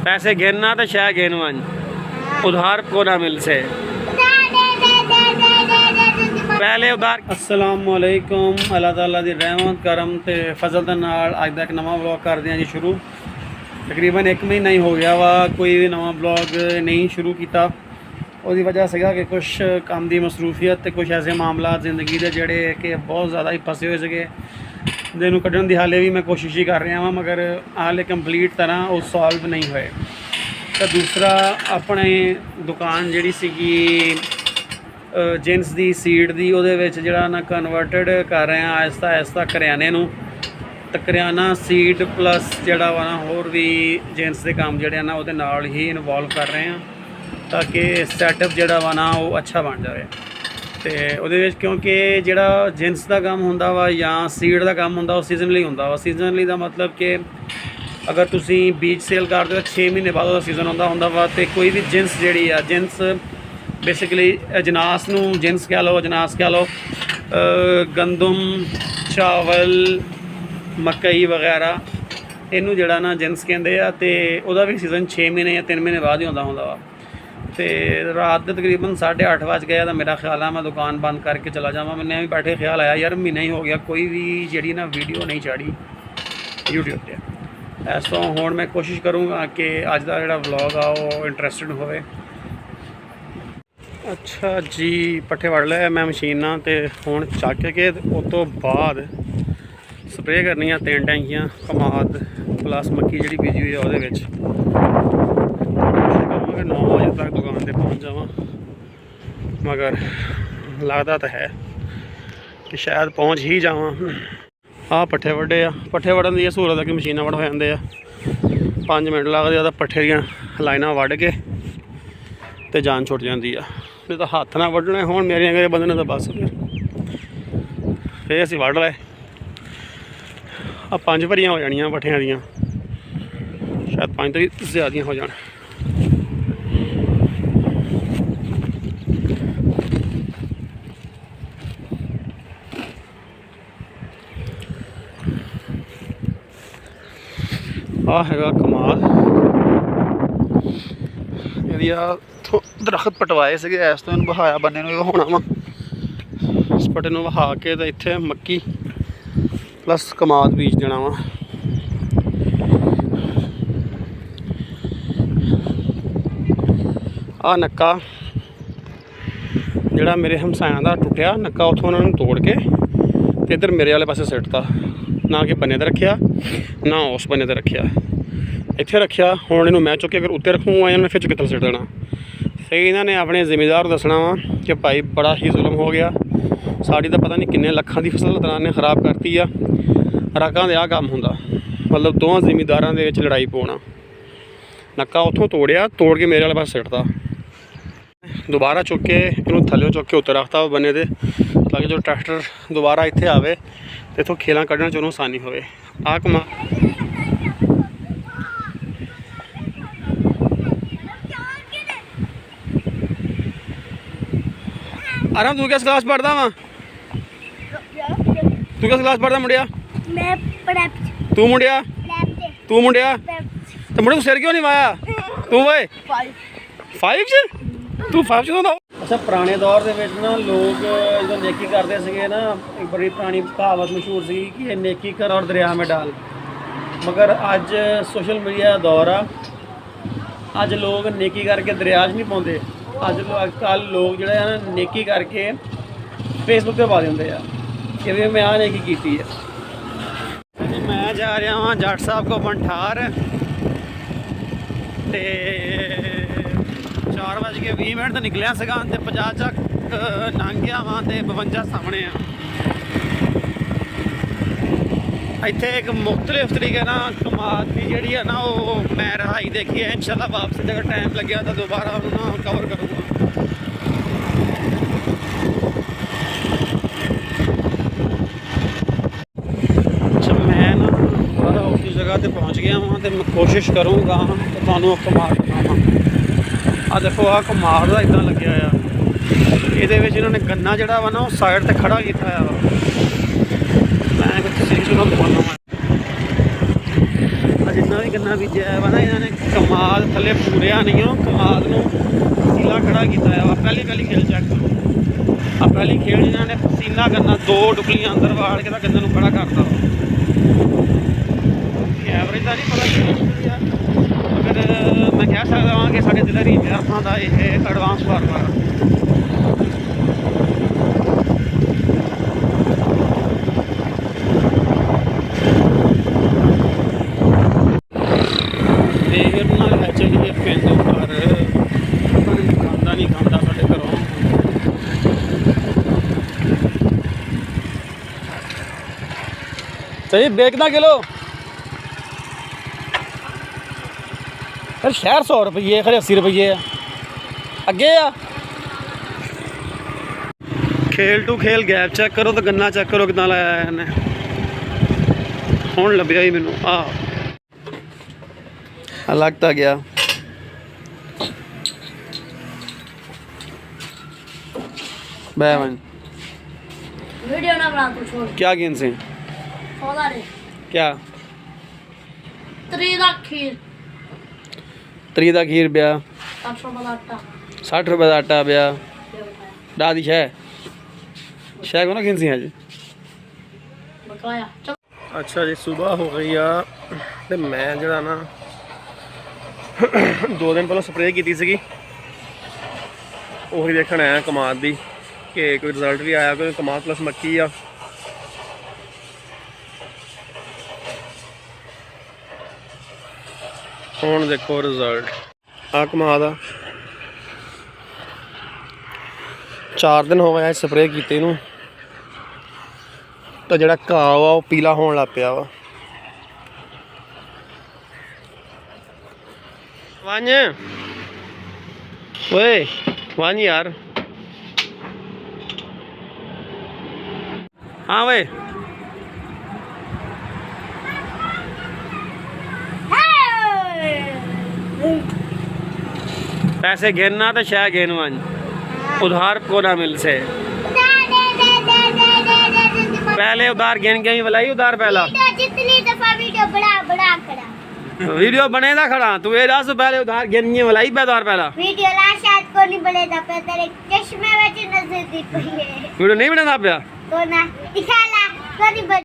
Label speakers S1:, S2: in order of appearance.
S1: पैसे गिनना तो शायद गिन वन उधार को ना मिल से पहले उधार। अस्सलामुअलैकुम अल्लाह ताला दी रहमत करम ते फजल दे नाल अज दा एक नवा ब्लॉग कर दिया जी शुरू। तकरीबन एक महीना ही हो गया वा कोई भी नवा ब्लॉग नहीं शुरू किया। उसकी वजह से कि कुछ काम की मसरूफियत ते कुछ ऐसे मामला ज़िंदगी के जोड़े कि बहुत ज़्यादा ही फसे हुए थे जिन्होंने कढ़न की हाले भी मैं कोशिश ही कर रहा हाँ मगर हाले कंप्लीट तरह वो सॉल्व नहीं हुए। तो दूसरा अपने दुकान जी सी जिन्स की सीड की वो ना कन्वर्टेड कर रहे हैं आहिस्ता आहिस्ता करियाने नूं। तो करियाना सीड प्लस जोड़ा वा ना होर भी जिन्स के काम जोड़े ना वो नाल ही इनवॉल्व कर रहे हैं ताकि सैटअप जोड़ा वा ना वो अच्छा बन जाए। तो वो क्योंकि जोड़ा जिन्स का काम होंदा वा या सीड का काम होंदा वो सीजनली होंदा वा। सीजनली का मतलब कि अगर तुसी बीज सेल करते हो 6 महीने बाद वो सीजन होंदा वा। तो कोई भी जिन्स जी जिन्स बेसिकली अजनास नूं जिन्स कह लो अजनास कह लो गंदम चावल मकई वगैरह इनू जड़ा ना जिन्स कहते हैं। तो वह भी सीजन 6 महीने या 3 महीने बाद ही होंदा वा। तो रात के तकरीबन 8:30 बज गया तो मेरा ख्याल है मैं दुकान बंद करके चला जावा। मैंने भी बैठे ख्याल आया यार महीना ही हो गया कोई भी जी ना वीडियो नहीं चाड़ी यूट्यूब पर। इस तो हुण मैं कोशिश करूँगा कि अज का जोड़ा व्लॉग आ वो इंटरस्टिड होवे। अच्छा जी पट्ठे वड़ लिया मैं मशीन तो हुण चक के उस तो बाद स्प्रे करनी 3 टैंकियाँ कमाद प्लस मक्की जी बीजी हुई है वो 9 बजे तक दुकान पर पहुँच जावा मगर लगता तो है कि शायद पहुँच ही जावा। हाँ पट्ठे वड्डे पट्ठे वड़न की सहूलत है कि मशीना वड़ हो जाते हैं 5 मिनट लगते पट्ठे दियाँ लाइनां वढ़ के तो जान छुट जाती है। नहीं तो हाथ ना वढ़ने हो मेरे अगर बंदने तो बस फिर असी वढ़ लाए। अब 5 भरियाँ हो जानियाँ पट्ठियां दियाँ शायद 5 तो भी ज़्यादा हो जान। आ है कमाल दरख्त पटवाए से इस तो इन बहाया बन्ने होना वा। इस पट्टे बहा के तो इत्थे मक्की प्लस कमाद बीज देना वा। आ नक्का जोड़ा मेरे हमसाया का टुटिया नक्का उतों उन्होंने तोड़ के तो इधर मेरे वाले पासे सिटता ना कि बन्ने तो रखिया ना उस बन्ने तो रखिया इत्थे रखिया। हुण इनू मैं चुके अगर उत्ते रखूँ इन्होंने फिर कितने सिट देना। फिर इन्होंने अपने जिमीदार दसना वा कि भाई बड़ा ही जुल्म हो गया साड़ी तो पता नहीं किन्ने लखां की फसल दरान ने खराब करती आ। रकां दे आ काम हुंदा मतलब दोवां जिमीदारां दे विच लड़ाई पाउणा। नक्का उत्थों तोड़िया तोड़ के मेरे वाले पास सिटता दोबारा चुक के इनू थल्ले चुक के उत्ते रखता बने दे ताकि जो ट्रैक्टर दोबारा इत्थे आवे तो इत्थों खेलां कड्ढण च उन्होंने आसानी होवे। आ कमा आराम तू किस क्लास पढ़दा वा तू किस क्लास पढ़दा मुंडिया तू मुंडिया तू मुंडिया तो मुंडे तू सिर क्यों नहीं वाया तू वे 5 च तू 5 च होंदा। अच्छा पुराने दौर के ना लोग जो नेकी करते थे ना एक बड़ी पुरानी कहावत मशहूर सी कि नेकी कर और दरिया में डाल। मगर अज सोशल मीडिया का दौर आ अज लोग नेकी करके दरिया च नहीं पाते। अजकल लोग जो है ना नेकी करके फेसबुक पर पा देंगे कि भी मैं आ नेकी की है। मैं जा रहा वहाँ जट साहब को बनठार तो 4:20 तो निकलिया सगा तो 50 तक लंघ गया वहाँ तो 52 सामने आ। इत्थे एक मुख्तलिफ तरीके ना कमाद की जी है ना वो मैं रहाई देखी है। इंशाल्लाह वापसी अगर टाइम लगे तो दोबारा ना कवर करूँगा। अच्छा मैं ना दोबारा उस जगह पर पहुँच गया वहाँ तो मैं कोशिश करूँगा तो थानू कमाद दिखावां। आ देखो आ कमाद का इदा लगे ये इन्होंने गन्ना जोड़ा वा ना वो साइड से खड़ा किया वा। मैं जितना भी गन्ना धान बीजा वा ना इन्होंने कमाद थले पूरिया नहीं हो कमाद नूं सीला खड़ा किया वा पहली खेल चेक करो आ पहली खेल इन्होंने पसीना करना 2 डुकलियां अंदर वाड़ के गन्ने नूं खड़ा करता एवरेज का नहीं पता मगर मैं कह सकता हाँ कि साढ़े जिले रियासतां का यह एडवांस फार्मर चलिए पिंड पर खांदा नहीं खांदा साढ़े घरों सही बेचना किलो फिर शहर 100 रुपये खरे 80 रुपये अगे आ खेल टू खेल गैप चेक करो तो गन्ना चेक करो कितना लाया इन्हें हुण लभ्या ही मैनू लगता गया बैवन
S2: वीडियो ना बना तू छोड़
S1: क्या गेंद से
S2: सौदा रे
S1: क्या
S2: तरी दा
S1: खीर ब्या
S2: 60 रुपए दा आटा
S1: 60 रुपए का आटा ब्या दादी शह को ना गेंद सी है जी
S2: बकाया
S1: अच्छा जी सुबह हो गई आ ते मैं जरा ना 2 दिन पहले स्प्रे की सी ਉਹੀ देखण आया कमाद की कि कोई रिजल्ट भी आया कोई कमाद प्लस मक्की आ हुण देखो रिजल्ट आ कमाद आ 4 दिन हो गए स्प्रे कीते नूं तो जिहड़ा घाह वा वो पीला होण लग पिया वा वांज ओए वांज यार हाँ वे पैसे गिनना तो शाह गिन वांज उधार को ना मिल से पहले उधार गिन के ही बुलाई उधार पहला
S2: जितनी दफा वीडियो बड़ा खड़ा
S1: वीडियो बनेगा खड़ा तू ये दस पहले उधार गिन के बुलाई उधार पहला
S2: वीडियो ला शायद को नहीं बनेगा पे तेरे चश्मे में नजर दी पई है
S1: वीडियो नहीं बनेगा पिया
S2: तो ना दिखा ला को नहीं